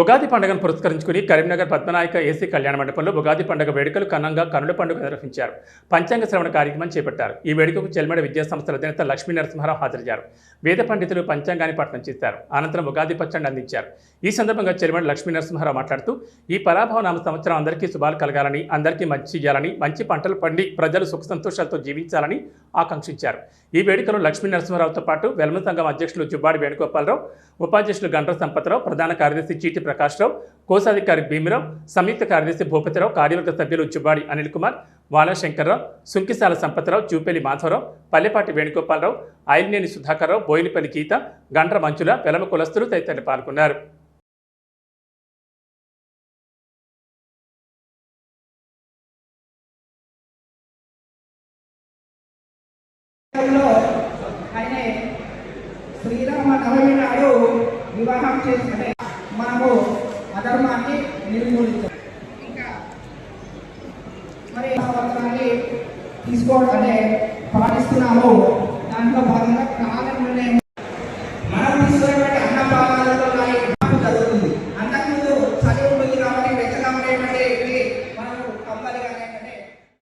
ఉగాది పండుగను పురస్కరించుకుని కరీంనగర్ పద్మనాయక ఏసీ కళ్యాణ మండపంలో ఉగాది పండుగ వేడుకలు ఘనంగా కనుల పండుగ నిర్వహించారు. పంచాంగ శ్రవణ కార్యక్రమం చేపట్టారు. ఈ వేడుకకు చెల్మడ విద్యా సంస్థల అధినేత లక్ష్మీ నరసింహారావు హాజరయ్యారు. వేద పండితులు పంచాంగాన్ని పఠనం చేశారు. అనంతరం ఉగాది పచ్చడిని అందించారు. ఈ సందర్భంగా చెల్మడ లక్ష్మీ నరసింహారావు మాట్లాడుతూ ఈ పరాభవనామ సంవత్సరం అందరికీ శుభాలు కలగాలని, అందరికీ మంచి చేయాలని, మంచి పంటలు పండి ప్రజలు సుఖ సంతోషాలతో జీవించాలని ఆకాంక్షించారు. ఈ వేడుకలో లక్ష్మీ నరసింహారావుతో పాటు వెల్మ సంఘం అధ్యక్షులు జుబ్బాడి వేణుగోపాలరావు, ఉపాధ్యక్షులు గండ్ర సంపత్రావు, ప్రధాన కార్యదర్శి చీటి ప్రకాశ్రావు, కోశాధికారి భీమిరావు, సంయుక్త కార్యదర్శి భూపతిరావు, కార్యవర్గ సభ్యులు జుబ్బాడి అనిల్ కుమార్, వాలశంకర్రావు, సుంకిశాల సంపత్రావు, చూపేలి మాధవరావు, పల్లెపాటి వేణుగోపాలరావు, ఐల్నేని సుధాకర్రావు, బోయినపల్లి గీత, గండ్ర మంచుల, వెలమ కులస్తులు తదితరులు పాల్గొన్నారు. శ్రీరామ నవమి నాడు వివాహం చేసుకుంటే మనము అధర్మాన్ని నిర్మూలించాం. ఇంకా మరి సంవత్సరాన్ని తీసుకోవడం అంటే పాటిస్తున్నాము. దాంట్లో